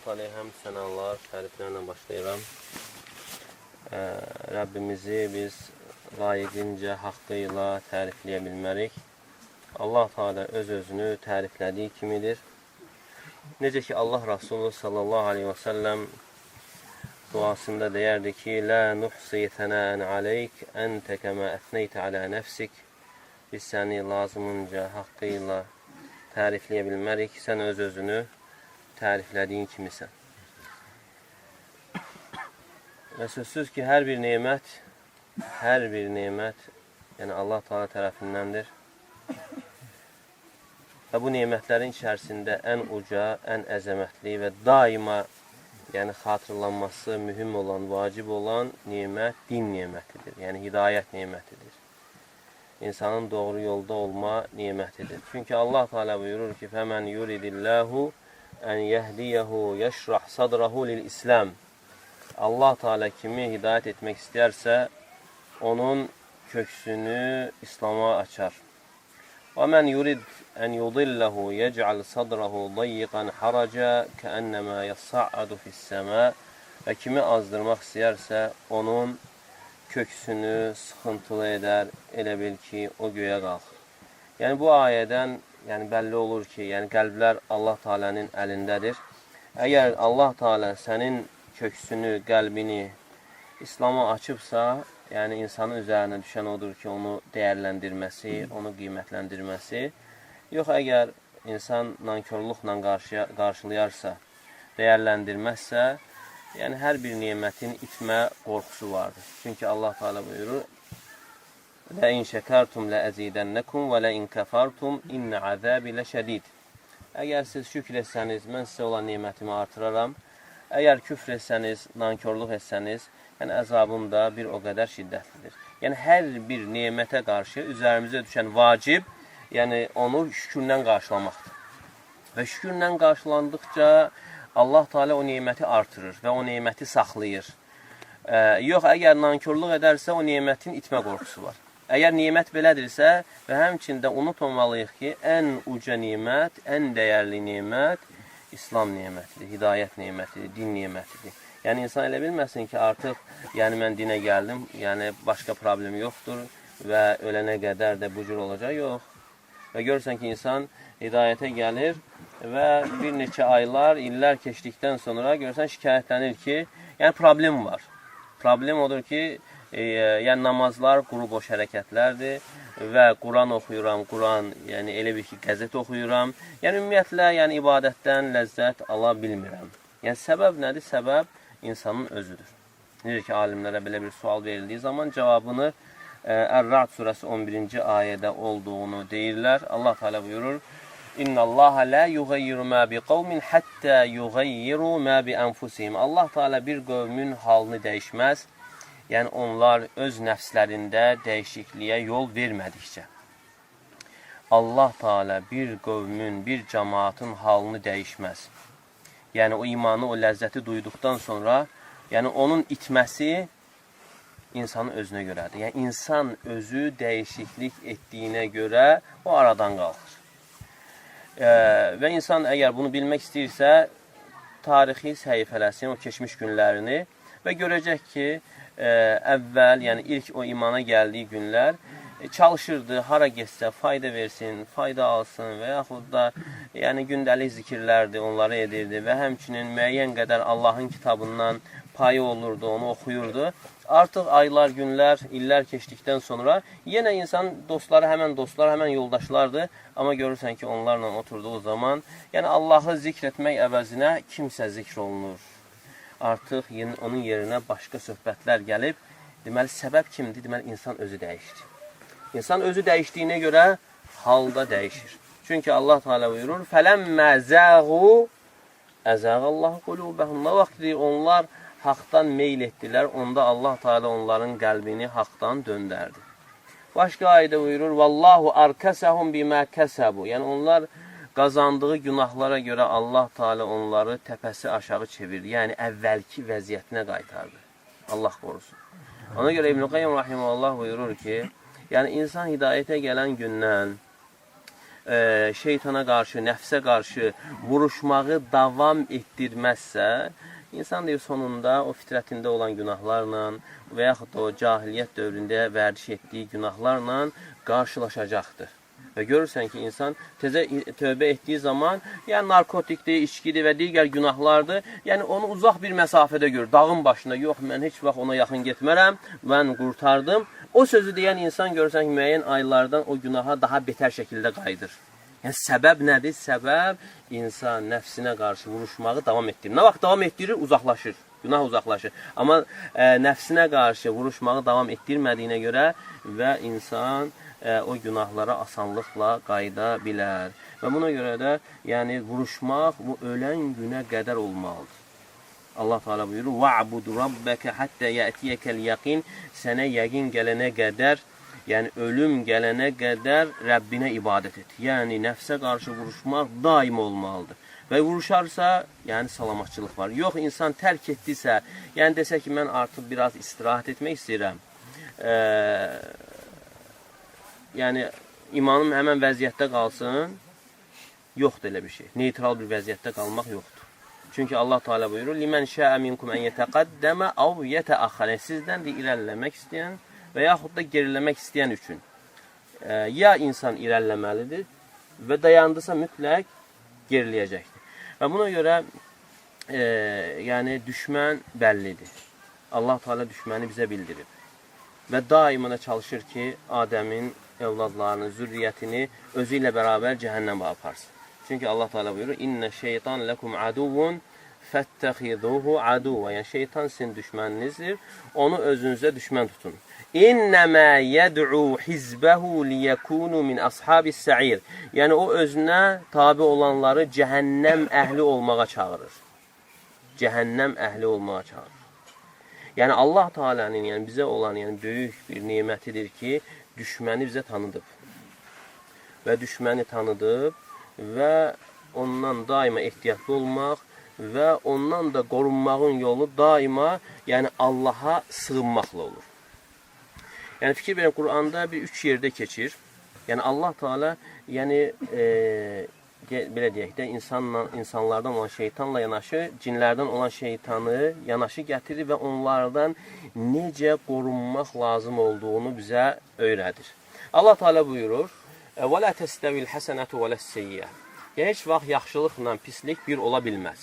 aleyh həmd sənalar, təriflərlə başlayıram. Rəbbimizi biz layiqincə, haqqıyla tərifləyə bilmərik. Allah Teala öz-özünü təriflədiyi kimidir. Necə ki, Allah Rasulü sallallahu aleyhi və səlləm duasında deyərdi ki, Lə nuhsi thənən aleyk, əntə kəmə ətneytə alə nəfsik. Biz səni lazımınca, haqqıyla tərifləyə bilmərik. Sən öz-özünü təriflədiyin kimisən. Və sözsüz ki, hər bir nemət, yəni Allah Teala tərəfindəndir. Və bu nemətlərin içərisində ən uca, ən əzəmətli və daima xatırlanması mühüm olan, vacib olan nemət din nemətidir. Yəni hidayət nemətidir. İnsanın doğru yolda olma nemətidir. Çünki Allah Teala buyurur ki, فَمَنْ يُرِدِ اللّٰهُ أَنْ يَهْدِيَهُ يَشْرَحْ صَدْرَهُ لِلْإِسْلَامِ. Allah Teala kimi hidayət etmək istərsə, onun köksünü İslam'a açar. وَمَنْ يُرِدْ أَنْ يُضِلَّهُ يَجْعَلْ صَدْرَهُ ضَيِّقًا حَرَجًا كَأَنَّمَا يَصَّعَّدُ فِي السَّمَاءِ. Və kimi azdırmaq istəyərsə, onun köksünü sıxıntılı edər, elə bil ki, o göyə qalxır. Yəni bu ayədən bəlli olur ki, qəlblər Allah Teala'nın əlindədir. Əgər Allah Teala sənin köksünü, qəlbini İslam'a açıbsa, insanın üzərinə düşən odur ki, onu dəyərləndirməsi, onu qiymətləndirməsi. Yox, əgər insan nankörlüklə qarşılayarsa, dəyərləndirməzsə, hər bir nemətin itmə qorxusu vardır. Çünki Allah Teala buyurur, لَاِنْ شَكَرْتُمْ لَأَزِيدَنَّكُمْ وَلَاِنْ كَفَرْتُمْ اِنَّ عَذَابِ لَشَدِيدٍ. Əgər siz şükür etsəniz, mən sizə olan nemətimi artıraram. Əgər küfr etsəniz, nankörlük etsəniz, əzabım da bir o qədər şiddətlidir. Hər bir nemətə qarşı üzərimizə düşən vacib, onu şükürlə qarşılamaqdır. Və şükürlə qarşılandıqca Allah Teala o neməti artırır və o neməti saxlayır. Yox, əgər nankörlük edərsə, o nemətin itmə qorxusu var. Əgər nemət belədirsə və həmçində unutmamalıyıq ki, ən uca nemət, ən dəyərli nemət İslam nemətidir, hidayət nemətidir, din nemətidir. İnsan elə bilməsin ki, artıq mən dinə gəldim, başqa problem yoxdur və ölənə qədər də bu cür olacaq, yox. Və görürsən ki, insan hidayətə gəlir və bir neçə aylar, illər keçdikdən sonra görürsən şikayətlənir ki, problem var. Problem odur ki, namazlar quru boş hərəkətlərdir və Quran oxuyuram, elə bir ki, qəzet oxuyuram. Ümumiyyətlə, ibadətdən ləzzət ala bilmirəm. Səbəb nədir? Səbəb insanın özüdür. Necə ki, alimlərə belə bir sual verildiyi zaman cavabını Ər-Ra'd surəsi 11-ci ayədə olduğunu deyirlər. Allah Teala buyurur, İnna Allaha la yughayyiru ma bi qawmin hatta yughayyiru ma bi anfusihim. Allah Teala bir qövmün halını dəyişməz. Onlar öz nəfslərində dəyişikliyə yol vermədikcə. Allah Teala bir qövmün, bir cəmaatın halını dəyişməz. O imanı, o ləzzəti duyduqdan sonra, onun itməsi insanın özünə görədir. İnsan özü dəyişiklik etdiyinə görə o aradan qalxır. Və insan əgər bunu bilmək istəyirsə, tarixi səhifələsin, o keçmiş günlərini və görəcək ki, əvvəl, ilk o imana gəldiyi günlər çalışırdı, hara getsə fayda versin, fayda alsın və yaxud da gündəlik zikirlərdir, onları edirdi və həmçinin müəyyən qədər Allahın kitabından payı olurdu, onu oxuyurdu. Artıq aylar, günlər, illər keçdikdən sonra yenə insan dostları, həmən yoldaşlardır. Amma görürsən ki, onlarla oturduğu zaman Allahı zikr etmək əvəzinə kimsə zikr olunur. Artıq onun yerinə başqa söhbətlər gəlib. Deməli, səbəb kimdir? Deməli, insan özü dəyişir. İnsan özü dəyişdiyinə görə halda dəyişir. Çünki Allah Teala buyurur, فَلَمَّا زَاغُوا اَزَاغَ اللّٰهُ قُلُوبَهُمْ. Nə vaxtdır onlar haqdan meyl etdilər, onda Allah Teala onların qəlbini haqdan döndərdi. Başqa ayda buyurur, وَاللّٰهُ أَرْكَسَهُمْ بِمَا كَسَبُوا. Onlar qazandığı günahlara görə Allah Teala onları təpəsi aşağı çevirdi. Əvvəlki vəziyyətinə qaytardı. Allah qorusun. Ona görə İbn-i Qayyum Rahiməhullah buyurur ki, insan hidayətə gələn gündən şeytana qarşı, nəfsə qarşı vuruşmağı davam etdirməzsə, insan deyir sonunda o fitrətində olan günahlarla və yaxud da o cahiliyyət dövründə vərdiş etdiyi günahlarla qarşılaşacaqdır. Və görürsən ki, insan tezə tövbə etdiyi zaman, yəni narkotikdir, içkidir və digər günahlardır, yəni onu uzaq bir məsafədə görür, dağın başında, yox, mən heç vaxt ona yaxın getmərəm, mən qurtardım. O sözü deyən insan görürsən ki, müəyyən aylardan o günaha daha betər şəkildə qayıdır. Yəni, səbəb nədir? Səbəb insan nəfsinə qarşı vuruşmağı davam etdirir. Nə vaxt davam etdirir? Uzaqlaşır. Günah uzaqlaşır. Amma nəfsinə qarşı vuruşmağı davam etdirmədiyinə görə və insan o günahlara asanlıqla qayıda bilər. Və buna görə də yəni, vuruşmaq bu ölən günə qədər olmalıdır. Allah Teala buyurur, وَعْبُدُ رَبَّكَ حَتَّى يَأْتِيَكَ الْيَقِينَ Sənə yəqin gələnə qədər, yəni ölüm gələnə qədər Rəbbinə ibadət et. Yəni nəfsə qarşı vuruşmaq daim olmalıdır. Və vuruşarsa, yəni salamatçılıq var. Yox, insan tərk etdisə, yəni desə ki, mən artıq biraz istirahət etmək istəyirəm. Yəni imanım həmən vəziyyətdə qalsın, yoxdur elə bir şey. Neytral bir vəziyyətdə qalmaq yoxdur. Çünki Allah Teala buyurur, "Limen şa'a minkum en yetaqaddama aw yeta'akhkhara." Sizdən də irəliləmək istəyən və yaxud da geriləmək istəyən üçün ya insan irəliləməlidir və dayandısa mütləq geriləyəcəkdir. Və buna görə yəni düşmən bəllidir. Allah Teala düşməni bizə bildirib. Və daima da çalışır ki, Adəmin evladlarını, zürriyyətini özü ilə bərabər cəhənnəmə aparsın. Çünki Allah Teala buyurur, "İnne şeytan lekum aduvun fettehizuhu aduva." Yəni şeytan sizin düşməninizdir. Onu özünüzə düşmən tutun. "İnnemâ yed'u hizbehu liyekunu min ashabis sa'ir." Yəni o özünə tabe olanları cəhənnəm əhli olmağa çağırır. Cəhənnəm əhli olmağa çağırır. Yəni Allah Teala'nın yəni bizə olan yəni böyük bir nemətidir ki, düşməni bizə tanıdıb. Və düşməni tanıdıb və ondan daima ehtiyatlı olmaq və ondan da qorunmağın yolu daima yəni Allaha sığınmaqla olur. Yəni fikir verin, Quranda bir 3 yerdə keçir. Yəni Allah Teala yəni belə deyək də insanlardan olan şeytanla yanaşı, cinlərdən olan şeytanı yanaşı gətirir və onlardan necə qorunmaq lazım olduğunu bizə öyrədir. Allah Teala buyurur: وَلَا تَسْتَوِي الْحَسَنَةُ وَلَا السَّيِّئَةُ Heç vaxt yaxşılıqla pislik bir ola bilməz.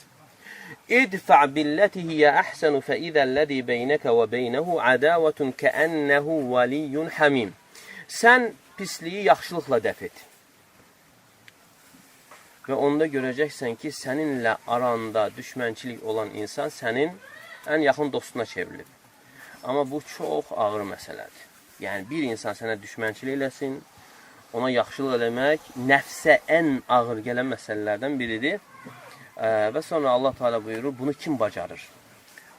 اِدْفَعْ بِالَّتِي هِيَ أَحْسَنُ فَإِذَا الَّذِي بَيْنَكَ وَبَيْنَهُ عَدَاوَةٌ كَأَنَّهُ وَلِيٌّ حَمِيمٌ Sən pisliyi yaxşılıqla dəf et. Və onda görəcəksən ki, səninlə aranda düşmənçilik olan insan sənin ən yaxın dostuna çevrilib. Amma bu çox ağır məsələdir. Yəni bir insan sənə düşmənçilik eləsin, ona yaxşılıq eləmək nəfsə ən ağır gələn məsələlərdən biridir. Və sonra Allah Teala buyurur, bunu kim bacarır?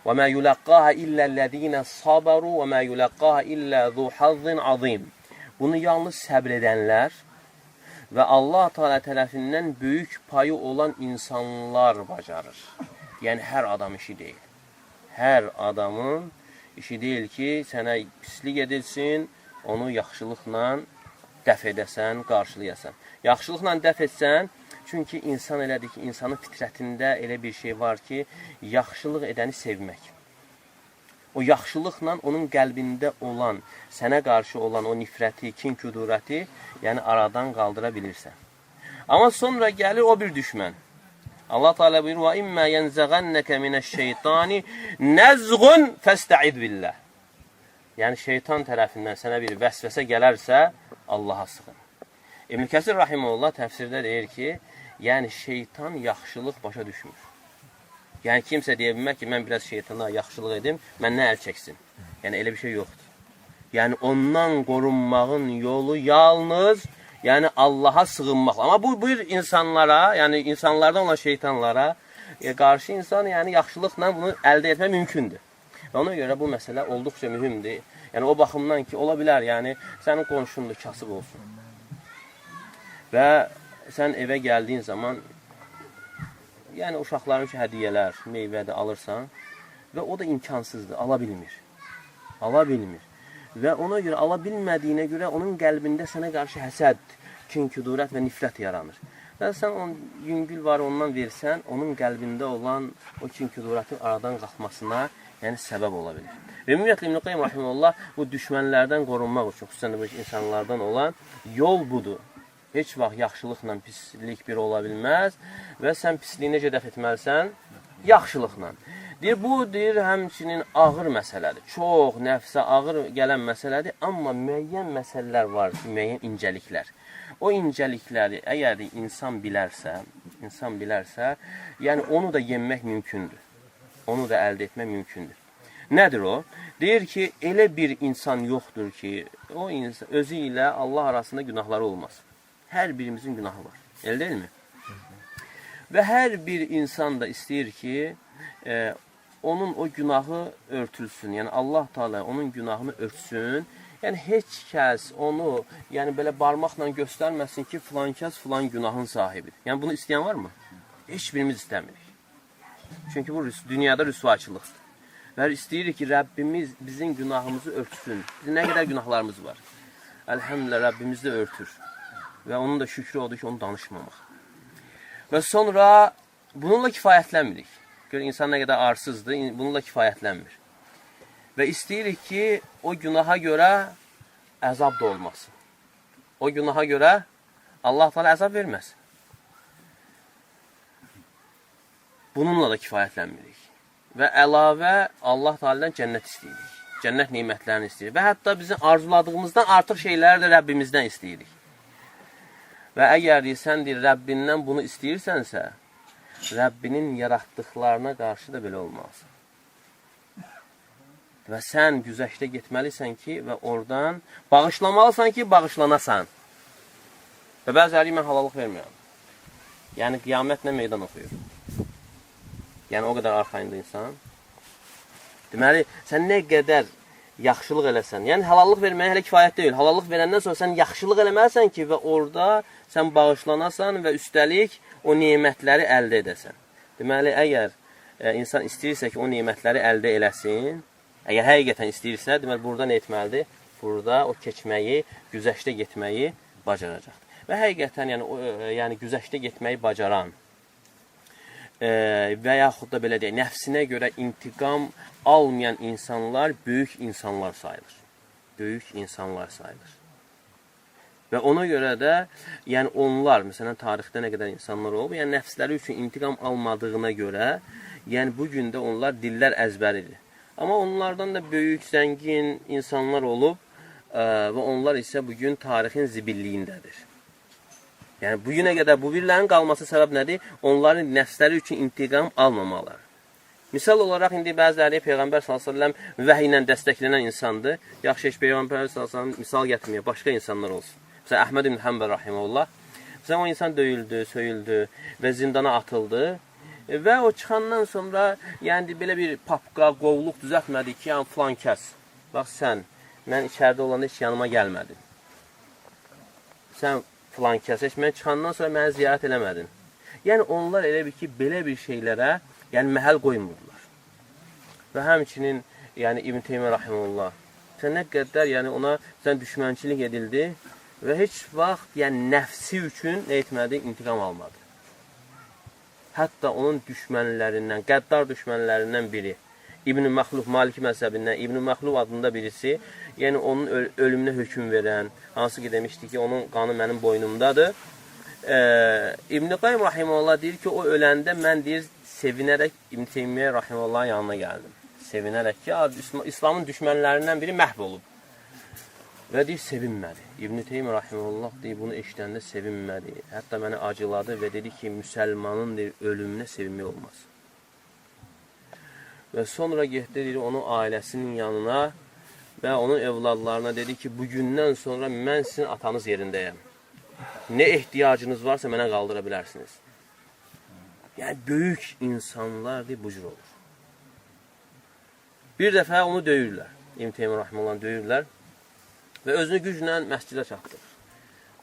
وَمَا يُلَقَّاهَ إِلَّا الَّذ۪ينَ صَبَرُوا وَمَا يُلَقَّاهَ إِلَّا ذُو حَظٍ عَظِيمٍ Bunu yalnız səbr edənlər və Allah Teala tərəfindən böyük payı olan insanlar bacarır. Yəni hər adam işi deyil. Hər adamın işi deyil ki, sənə pislik edilsin, onu yaxşılıqla dəf edəsən, qarşılayasan. Yaxşılıqla dəf etsən, çünki insan elədir ki, insanın fitrətində elə bir şey var ki, yaxşılıq edəni sevmək. O yaxşılıqla onun qəlbində olan, sənə qarşı olan o nifrəti, kin-küdurəti, yəni aradan qaldıra bilirsən. Amma sonra gəlir o bir düşmən. Allah Teala buyurur: "Və imma yenzaghannaka mineş-şeytani nazghun festaiz billah." Yəni şeytan tərəfindən sənə bir vəsvəsə gələrsə, Allaha sığın. İbn Kəsir rahimehullah təfsirdə deyir ki, yəni şeytan yaxşılıq başa düşmür. Yəni kimsə deyə bilmək ki, mən biraz şeytana yaxşılıq edim, məndən əl çəksin. Yəni elə bir şey yoxdur. Yəni ondan qorunmağın yolu yalnız yəni Allaha sığınmaqla. Amma bu insanlara, yəni insanlardan olan şeytanlara qarşı insan yəni yaxşılıqla bunu əldə etmək mümkündür. Və ona görə bu məsələ olduqca mühümdür. Yəni o baxımdan ki, ola bilər, yəni sənin qonşundur, kasıb olsun. Və sən evə gəldiyin zaman yəni uşaqların üçün hədiyyələr, meyvədə alırsan və o da imkansızdır, ala bilmir. Ala bilmir. Və ona görə ala bilmədiyinə görə onun qəlbində sənə qarşı həsəd, kin-kudurət və nifrət yaranır. Və sən o yüngül var ondan versən, onun qəlbində olan o kin-kudurətin aradan qalxmasına yəni səbəb ola bilir. Və ümumiyyətlə İbn Qayyim rahimehullah bu düşmənlərdən qorunmaq üçün, xüsusən də bu insanlardan olan yol budur. Heç vaxt yaxşılıqla pislik bir ola bilməz və sən pisliyi necə dəf etməlisən? Yaxşılıqla. Deyir, bu deyir, həmçinin ağır məsələdir. Çox nəfsə ağır gələn məsələdir, amma müəyyən məsələlər var, müəyyən incəliklər. O incəlikləri əgər insan bilərsə, yəni onu da yenmək mümkündür. Onu da əldə etmək mümkündür. Nədir o? Deyir ki, elə bir insan yoxdur ki, o insan özü ilə Allah arasında günahları olmaz. Hər birimizin günahı var. Elə deyilmi? Və hər bir insan da istəyir ki, onun o günahı örtülsün. Yəni Allah Teala onun günahını örtsün. Yəni heç kəs onu yəni belə barmaqla göstərməsin ki, filan kəs filan günahın sahibidir. Yəni bunu istəyən varmı? Heç birimiz istəmirik. Çünki bu dünyada rüsvaçılıqdır. Və istəyirik ki, Rəbbimiz bizim günahımızı örtsün. Bizim nə qədər günahlarımız var. Əlhəmdülillah, Rəbbimiz də örtür. Və onun da şükrü odur ki, onu danışmamaq. Və sonra bununla kifayətlənmirik. Gör, insan nə qədər arsızdır, bununla kifayətlənmir. Və istəyirik ki, o günaha görə əzab da olmasın. O günaha görə Allah Teala əzab verməsin. Bununla da kifayətlənmirik. Və əlavə Allah Teala'dan cənnət istəyirik. Cənnət nemətlərini istəyirik. Və hətta bizim arzuladığımızdan artıq şeyləri də Rəbbimizdən istəyirik. Və əgər sən deyir, Rəbbindən bunu istəyirsənsə, Rəbbinin yaratdıqlarına qarşı da belə olmalısın. Və sən güzəştə getməlisən ki, və oradan bağışlamalısan ki, bağışlanasan. Və bəziləri mən halallıq vermirəm. Yəni, qiyamətlə meydan oxuyur. Yəni, o qədər arxayında insan. Deməli, sən nə qədər yaxşılıq eləsən, yəni halallıq verməyə hələ kifayət deyil. Halallıq verəndən sonra sən yaxşılıq eləməlisən ki, və orada sən bağışlanasan və üstəlik o nemətləri əldə edəsən. Deməli, əgər insan istəyirsə ki, o nemətləri əldə eləsin, əgər həqiqətən istəyirsə, deməli, burada nə etməlidir? Burada o keçməyi, güzəştə getməyi bacaracaqdır. Və həqiqətən, yəni güzəştə getməyi bacaran və yaxud da belə deyək, nəfsinə görə intiqam almayan insanlar böyük insanlar sayılır. Böyük insanlar sayılır. Və ona görə də, yəni onlar, məsələn, tarixdə nə qədər insanlar olub, yəni nəfsləri üçün intiqam almadığına görə, yəni bugün də onlar dillər əzbəridir. Amma onlardan da böyük, zəngin insanlar olub və onlar isə bugün tarixin zibilliyindədir. Yəni, bugünə qədər bu birlərin qalması səbəb nədir? Onların nəfsləri üçün intiqam almamalar. Misal olaraq, indi bəziləri Peyğəmbər s.ə.v vəhiy ilə dəstəklənən insandır. Yaxşı, heç Peyğəmbər s.ə.v misal gətirməyə, başqa insanlar olsun. Məsələn, Əhməd ibn Həmbər rahimehullah. Məsələn, o insan döyüldü, söyüldü və zindana atıldı. Və o çıxandan sonra, yəni belə bir papqa, qovluq düzəltmədi ki, yəni filan kəs. Bax sən, mən içəridə olanda heç yanıma gəlmədin. Sən filan kəs, heç mən çıxandan sonra məni ziyarət eləmədin. Yəni onlar elə bir ki, belə bir şeylərə yəni məhəl qoymurdular. Və həmçinin, yəni İbn Teymiyyə rahimehullah, sən nə qədər, yəni ona sən düşmənçilik edildi və heç vaxt, yəni nəfsi üçün nə etmədi, intiqam almadı. Hətta onun düşmənlərindən, qəddar düşmənlərindən biri, İbn-i Məxluf, Maliki məzhəbindən, İbn-i Məxluf adında birisi, yəni onun ölümünə hökm verən, hansı ki demişdi ki, onun qanı mənim boynumdadır. İbn-i Qayyim rahimehullah deyir ki, o öləndə mən deyir, sevinərək İbn Teymiyyə rahimehullahın yanına gəldim. Sevinərək ki, İslamın düşmənlərindən biri məhv olub. Və deyir, sevinmədi. İbn Teymiyyə rahimehullah deyir, bunu eşidəndə sevinmədi. Hətta məni acıladı və dedi ki, müsəlmanın deyir, ölümünə sevinmək olmaz. Və sonra getdi, deyir, onun ailəsinin yanına və onun evladlarına dedi ki, bugündən sonra mən sizin atanız yerindəyəm. Nə ehtiyacınız varsa mənə qaldıra bilərsiniz. Yəni, böyük insanlar deyir, bu cür olur. Bir dəfə onu döyürlər. İbn Teymiyyə rahimehullah döyürlər və özünü güclə məscidə çatdırır.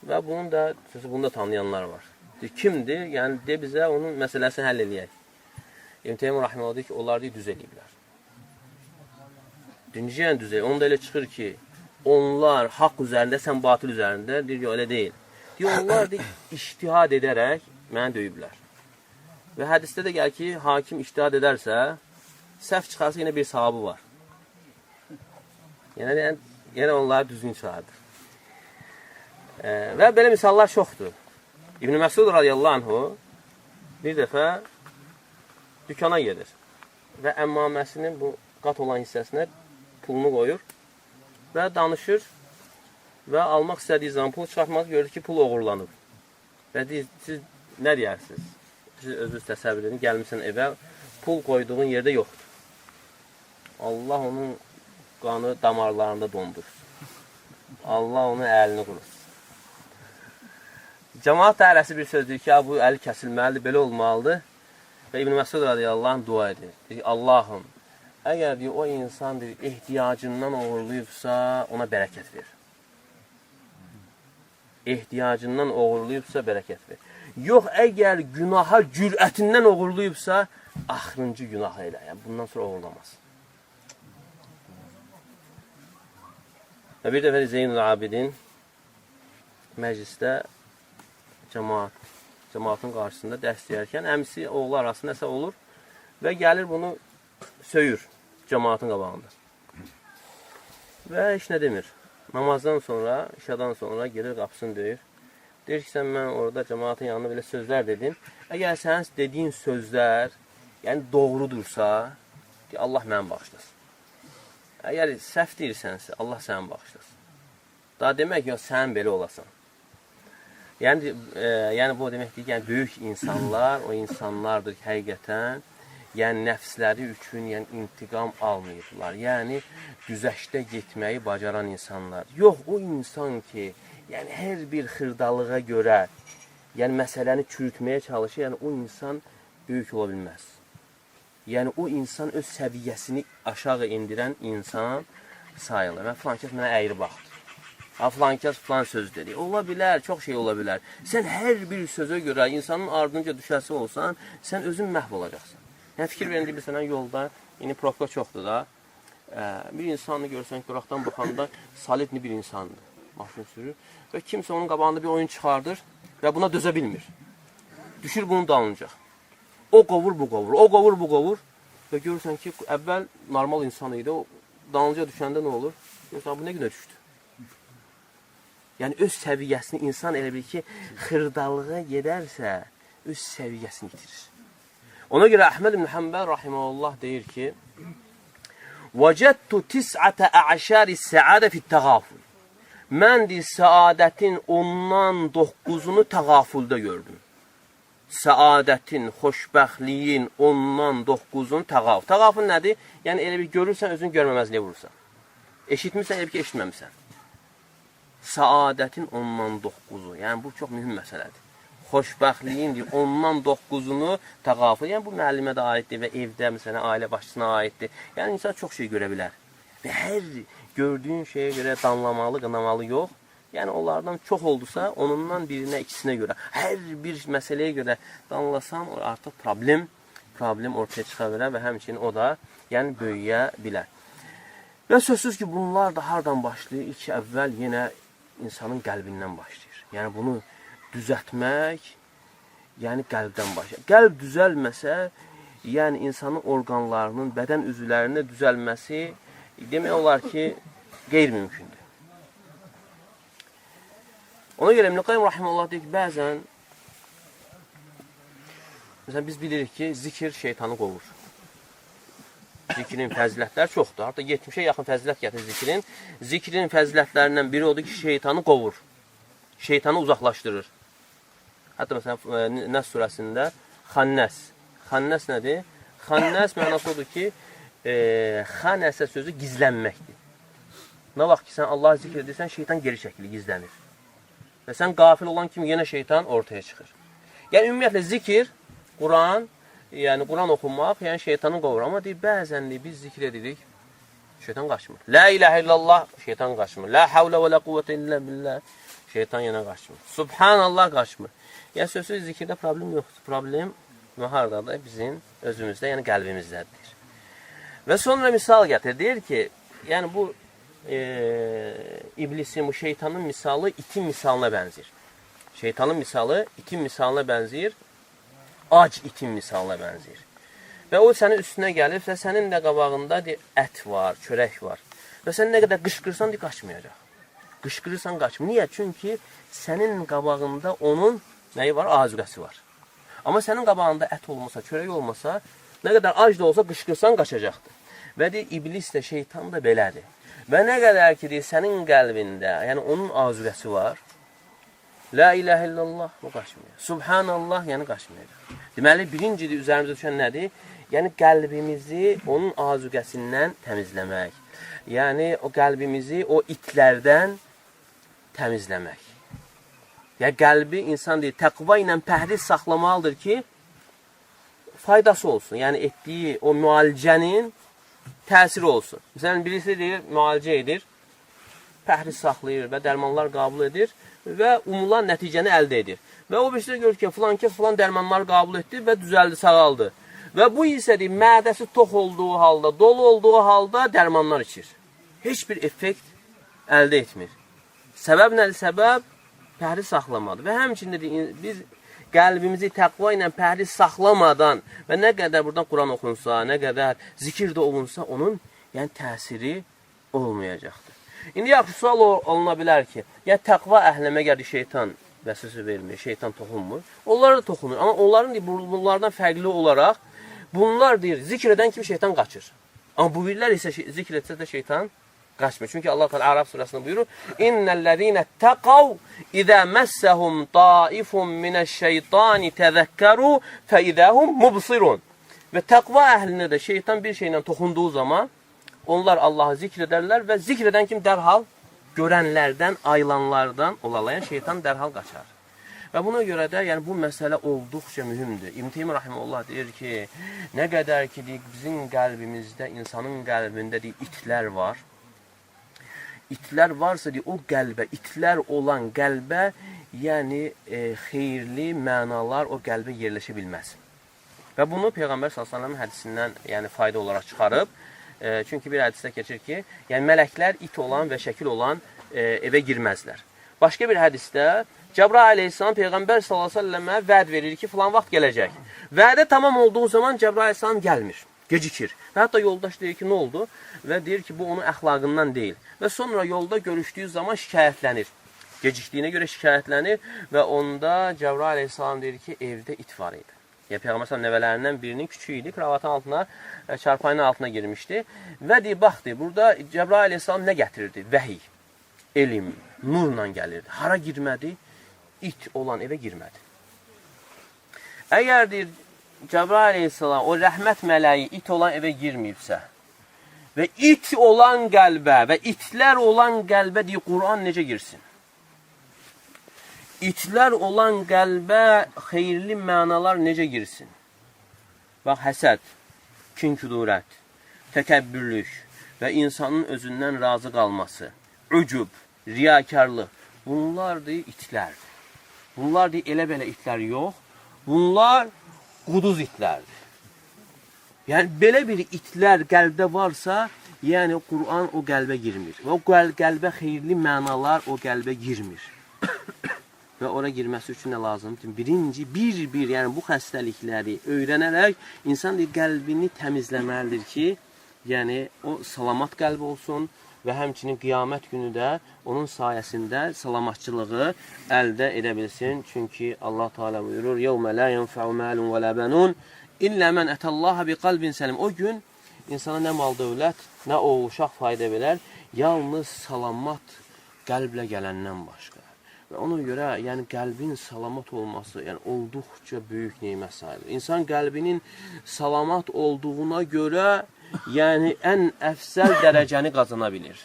Və bunu da tanıyanlar var. Deyir, kimdir? Yəni, de bizə onun məsələsini həll eləyək. İbn Teymiyyə rahimehullah deyir ki, onlar deyir, düz eləyiblər. Düncə düz eləyib. Onun da elə çıxır ki, onlar haqq üzərində, sən batil üzərində, deyir ki, elə deyil. Onlar iştihad edərək məni döyüblər. Və hədisdə də gəlir ki, hakim iştihad edərsə, səhv çıxarsa yenə bir savabı var. Yəni onları düzgün çıxardır. Və belə misallar çoxdur. İbn Məsud radiyallahu anhu bir dəfə dükana gedir və əmmaməsinin bu qat olan hissəsinə pulunu qoyur və danışır və almaq istədiyi zaman pul çıxartmaz, görür ki, pul oğurlanıb. Və deyir, siz nə deyirsiniz? Siz özünüz təsəvvür edin, gəlmişsən evə, pul qoyduğun yerdə yoxdur. Allah onun qanı damarlarında dondursun. Allah onun əlini qurursun. Cəmaat dairəsi bir söz deyir ki, bu əli kəsilməlidir, belə olmalıdır. Və İbn Məsud radiyallahu anh dua edir. Deyir ki, Allahım, əgər deyir, o insan deyir, ehtiyacından uğurluyubsa, ona bərəkət ver. Ehtiyacından uğurluyubsa, bərəkət ver. Yox, əgər günaha cürətindən uğurluyubsa, axırıncı günah elə. Yəni, bundan sonra uğurlamaz. Və bir dəfə Zeynul Abidin məclisdə cəmaatın qarşısında dərs deyərkən əmisi oğlu arasında nəsə olur və gəlir bunu söyür cəmaatın qabağında. Və heç nə demir. Namazdan sonra, işadan sonra gelir qapısını döyür. Deyir ki, sən mən orada cəmaatın yanında belə sözlər dedin. Əgər sənin dediyin sözlər yəni doğrudursa, Allah mənə bağışlasın. Əgər səhv deyirsənsə, Allah səni bağışlasın. Daha demək ki, sən belə olasan. Yəni bu deməkdir ki, yəni, böyük insanlar, o insanlardır ki, həqiqətən, yəni nəfsləri üçün intiqam almayıblar. Yəni, güzəşdə getməyi bacaran insanlar. Yox, o insan ki, yəni hər bir xırdalığa görə, yəni məsələni çürütməyə çalışır, yəni o insan böyük ola bilməz. Yəni, o insan öz səviyyəsini aşağı indirən insan sayılır. Və filan kəs mənə əyri baxdı. Filan kəs filan söz dedi. Ola bilər, çox şey ola bilər. Sən hər bir sözə görə insanın ardınca düşəsi olsan, sən özün məhv olacaqsan. Yəni, fikir verin, bilirsən, yolda, indi profka çoxdur da, bir insanı görsən, qıraqdan baxanda solidli bir insandır, maşın sürür və kimsə onun qabağında bir oyun çıxardır və buna dözə bilmir. Düşür bunun dalınca. O qovur, bu qovur, o qovur, bu qovur və görürsən ki, əvvəl normal insan idi, o dalınca düşəndə nə olur? Görürsən, bu nə günə düşdü? Yəni, öz səviyyəsini insan elə bil ki, xırdalığa gedərsə, öz səviyyəsini itirir. Ona görə Əhməd ibn Həmbəl rahimehullah deyir ki, وَجَدْتُ تِسْعَةَ أَعْشَارِ السَّعَادَ فِي التَّغَافُلِ Mən deyir, səadətin ondan 9'unu təğafulda gördüm. Səadətin, xoşbəxtliyin ondan 9'unu təğaful. Təğaful nədir? Yəni, elə bir görürsən, özünü görməməzliyə vurursan. Eşitmirsən, elə bir ki, eşitməmişsən. Səadətin ondan 9'u. Yəni, bu çox mühüm məsələdir. Xoşbəxtliyin ondan 9'unu təğaful. Yəni, bu müəllimə də aiddir və evdə, məsələn, ailə başçısına aiddir. Yəni, insan çox şey görə bilər. Və hər gördüyün şeyə görə danlamalı, qınamalı yox. Yəni, onlardan çox oldusa, onundan birinə, ikisinə görə, hər bir məsələyə görə danlasan, artıq problem ortaya çıxa bilər və həmçinin o da, yəni, böyüyə bilər. Və sözsüz ki, bunlar da hardan başlayır? İlk əvvəl yenə insanın qəlbindən başlayır. Yəni, bunu düzəltmək, yəni qəlbdən başlayır. Qəlb düzəlməsə, yəni insanın orqanlarının, bədən üzvlərinin düzəlməsi demək olar ki, qeyri-mümkündür. Ona görə İbn Qayyim rahimehullah deyir ki, bəzən məsələn, biz bilirik ki, zikir şeytanı qovur. Zikrin fəzilətləri çoxdur. Hatta 70'e yaxın fəzilət gətirir zikrin. Zikrin fəzilətlərindən biri odur ki, şeytanı qovur. Şeytanı uzaqlaşdırır. Hətta məsələn, Nəs surəsində Xannəs. Xannəs nədir? Xannəs mənası odur ki, xanəsə sözü gizlənməkdir. Nə vaxt ki, sən Allah'ı zikr edirsən, şeytan geri çəkilir, gizlənir. Və sən qafil olan kimi yenə şeytan ortaya çıxır. Yəni, ümumiyyətlə, zikir, Quran, yəni Quran oxunmaq, yəni şeytanı qovur. Amma deyir, bəzən biz zikr edirik, şeytan qaçmır. La ilahə illallah, şeytan qaçmır. La havlə və la quvvətə illə billah, şeytan yenə qaçmır. Subhanallah qaçmır. Yəni, sözsüz zikirdə problem yoxdur. Problem haradadır? Bizim özümüzdə, yəni qəlbimizdədir. Və sonra misal gətir, deyir ki, yəni bu iblisin, bu şeytanın misalı itin misalına bənzir. Şeytanın misalı itin misalına bənzəyir, ac itin misalına bənzəyir. Və o sənin üstünə gəlib və sənin də qabağında ət var, çörək var. Və sən nə qədər qışqırsan qaçmayacaq. Qışqırırsan qaçmır. Niyə? Çünki sənin qabağında onun nəyi var? Azuqəsi var. Amma sənin qabağında ət olmasa, çörək olmasa, nə qədər ac da olsa qışqırsan qaçacaqdır. Və iblis də, şeytan da belədir. Və nə qədər ki, sənin qəlbində, yəni onun azuqəsi var, La ilahə illallah, o qaçmıyor. Subhanallah, yəni qaçmayacaq. Deməli, birincidir, üzərimizə düşən nədir? Yəni, qəlbimizi onun azuqəsindən təmizləmək. Yəni, o qəlbimizi o itlərdən təmizləmək. Yəni, qəlbi insan deyil, təqva ilə pəhriz saxlamalıdır ki, faydası olsun. Yəni, etdiyi o müalicənin təsiri olsun. Məsələn, birisi deyir, müalicə edir, pəhriz saxlayır və dərmanlar qəbul edir və umulan nəticəni əldə edir. Və o birisi görür ki, filan kəs filan dərmanları qəbul etdi və düzəldi, sağaldı. Və bu isə deyir, mədəsi tox olduğu halda, dolu olduğu halda dərmanlar içir. Heç bir effekt əldə etmir. Səbəb nədir? Səbəb pəhriz saxlamadır. Və həmçində biz qəlbimizi təqva ilə pəhriz saxlamadan və nə qədər buradan Quran oxunsa, nə qədər zikir də olunsa, onun yəni təsiri olmayacaqdır. İndi yaxşı sual oluna bilər ki, ya təqva əhlinə gəlir şeytan vəsvəsə vermir, şeytan toxunmur. Onlar da toxunur. Amma onların bunlardan fərqli olaraq bunlar deyir, zikr edən kimi şeytan qaçır. Amma bu birlər isə zikr etsə də şeytan qaçmır. Çünki Allah Teala Ərəf surəsində buyurur: "İnnellezîne taqav izâ messehum taifun mineşşeytani tezekkeru fe izâhum mubsirun." Və təqva əhlinə də şeytan bir şeylə toxunduğu zaman onlar Allahı zikr edərlər və zikr edən kimi dərhal görənlərdən, ayılanlardan olalayan şeytan dərhal qaçar. Və buna görə də yəni bu məsələ olduqca mühümdür. İbn Teymiyyə rahimehullah deyir ki, nə qədər ki bizim qəlbimizdə, insanın qəlbində itlər var. İtlər varsa o qəlbə, itlər olan qəlbə, yəni xeyirli mənalar o qəlbə yerləşə bilməz. Və bunu Peyğəmbər sallallahu əleyhi və səlləm hədisindən yəni fayda olaraq çıxarıb. Çünki bir hədisdə keçir ki, yəni mələklər it olan və şəkil olan evə girməzlər. Başqa bir hədisdə Cəbrail əleyhissalam Peyğəmbər sallallahu əleyhi və səlləmə vəd verir ki, filan vaxt gələcək. Vədə tamam olduğu zaman Cəbrail əleyhissalam gəlmir, gecikir. Və hətta yoldaş deyir ki, nə oldu? Və deyir ki, bu onun əxlaqından deyil. Və sonra yolda görüşdüyü zaman şikayətlənir. Gecikdiyinə görə şikayətlənir və onda Cəbrail əleyhissalam deyir ki, evdə it var idi. Yəni Peyğəmbər sallallahu nəvələrindən birinin küçüyü idi, kravatın altına, çarpayının altına girmişdi. Və deyir, bax deyir, burada Cəbrail əleyhissalam nə gətirirdi? Vəhiy, elm, nurla gəlirdi. Hara girmədi? İt olan evə girmədi. Əgər deyir, Cəbrail əleyhissalam, o rəhmət mələyi it olan evə girməyibsə və it olan qəlbə və itlər olan qəlbə deyir, Quran necə girsin? İtlər olan qəlbə xeyirli mənalar necə girsin? Bax, həsəd, kin-kudurət, təkəbbürlük və insanın özündən razı qalması, ücub, riyakarlıq, bunlar deyir, itlərdir. Bunlar deyir, elə-belə itlər yox, bunlar quduz itlərdir. Yəni, belə bir itlər qəlbdə varsa, yəni Quran o qəlbə girmir. Və o qəlbə xeyirli mənalar o qəlbə girmir. Və ora girməsi üçün nə lazımdır? Birinci, bir, yəni bu xəstəlikləri öyrənərək insan qəlbini təmizləməlidir ki, yəni o salamat qəlb olsun və həmçinin qiyamət günü də onun sayəsində salamatçılığı əldə edə bilsin. Çünki Allah Teala buyurur: "Yevmə la yenfa'u malun və la banun illə men etallaha bi qalbin səlim." O gün insana nə mal dövlət, nə oğul uşaq fayda verər, yalnız salamat qəlblə gələndən başqa. Və ona görə, yəni qəlbin salamat olması, yəni olduqca böyük nemət sayılır. İnsan qəlbinin salamat olduğuna görə, yəni ən əfsəl dərəcəni qazana bilir.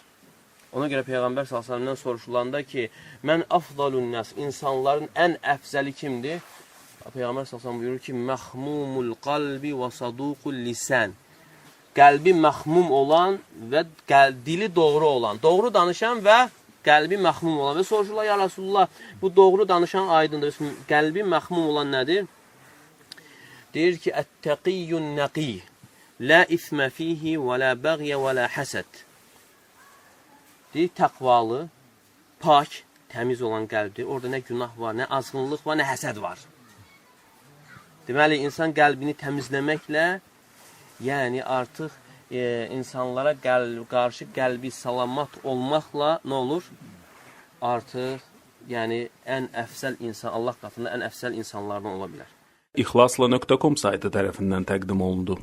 Ona görə Peyğəmbər sallallahu əleyhi və səlləmdən soruşulanda ki, "Mən afdalun nas", insanların ən əfzəli kimdir? Peyğəmbər sallallahu əleyhi və səlləm buyurur ki, "Məxmumul qalbi və saduqul lisan." Qəlbi məxmum olan və dili doğru olan, doğru danışan və qəlbi məxmum olan. Və soruşurlar, ya Rasulullah, bu doğru danışan aydındır. Qəlbi məxmum olan nədir? Deyir ki, "Ət-təqiyyun nəqiy, la ismə fihi və la bəğyə və la həsəd." Deyir, təqvalı, pak, təmiz olan qəlbdir. Orada nə günah var, nə azğınlıq var, nə həsəd var. Deməli, insan qəlbini təmizləməklə, yəni artıq insanlara qarşı qəlbi salamat olmaqla nə olur? Artıq, yəni ən əfsəl insan, Allah qatında ən əfsəl insanlardan ola bilər. İxlasla.com saytı tərəfindən təqdim olundu.